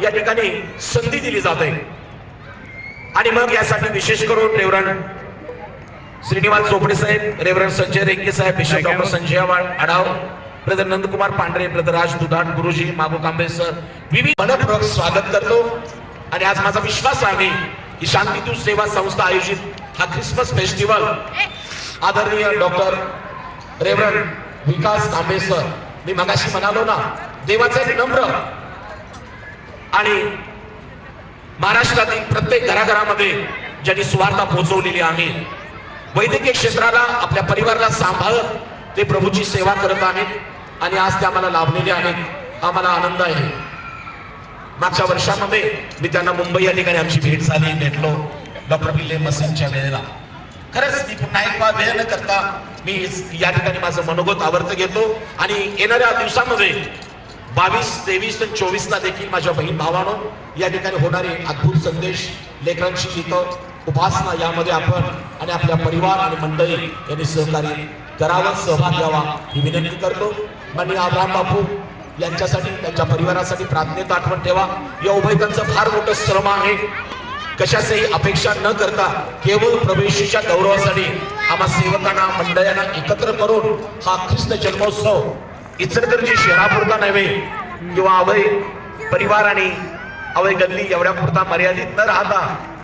या ठिकाणी संधी दिली जाते। आणि मग यासाठी विशेष करून रेव्हरंड श्रीनिवास चोपडे साहेब, रेव्हरंड संजय रेंगे साहेब, bishop doctor Sanjay Adhav, brother Nandkumar Pandhare, brother राज दुधाट, गुरुजी मागू कांबळे सर, विविध मनपूर्वक स्वागत करतो। आणि आज माझा विश्वास आहे की शांतिदूत सेवा संस्था आयोजित हा ख्रिसमस फेस्टिवल आदरणीय डॉक्टर रेव्हरंड विकास कांबळे सर, मी मगाशी म्हणालो ना, देवाचा एक नम्र आणि महाराष्ट्रातील प्रत्येक घराघरामध्ये ज्यांनी सुवार्ता पोहोचवलेली आहे, वैद्यकीय क्षेत्राला आपल्या परिवाराला सांभाळत ते प्रभूची सेवा करत आहेत आणि आज ते आम्हाला लाभलेले आहेत। आम्हाला आनंद आहे। मागच्या वर्षामध्ये मी त्यांना मुंबई या ठिकाणी आमची भेट झाली, भेटलो डॉक्टर पिल्ले मसींच्या वेळेला। खरंच मी पुन्हा एक वेळ न करता मी या ठिकाणी माझं मनोगत आवर्त घेतो आणि येणाऱ्या दिवसामध्ये 22, 23 आणि 24 ला देखील माझ्या बहीण भावांनो या ठिकाणी होणारे अद्भुत संदेश, लेकरांची गीतं, उपासना यामध्ये आपण आणि आपल्या परिवार आणि मंडळी यांनी सहकार्य करावं, सहभाग घ्यावा ही विनंती करतो। माननीय अब्राहम बापू यांच्यासाठी, त्यांच्या परिवारासाठी प्रार्थनेत आठवण ठेवा। या उभयतांचं फार मोठं श्रम आहे। कशाचीही अपेक्षा न करता केवळ प्रवेशीच्या गौरवासाठी आम्हा सेवकांना, मंडळांना एकत्र करून हा ख्रिस्त जन्मोत्सव इचलकरंजी शहरापुरता नव्हे किंवा अवय परिवार आणि अवय गल्ली एवढ्या पुरता मर्यादित न राहता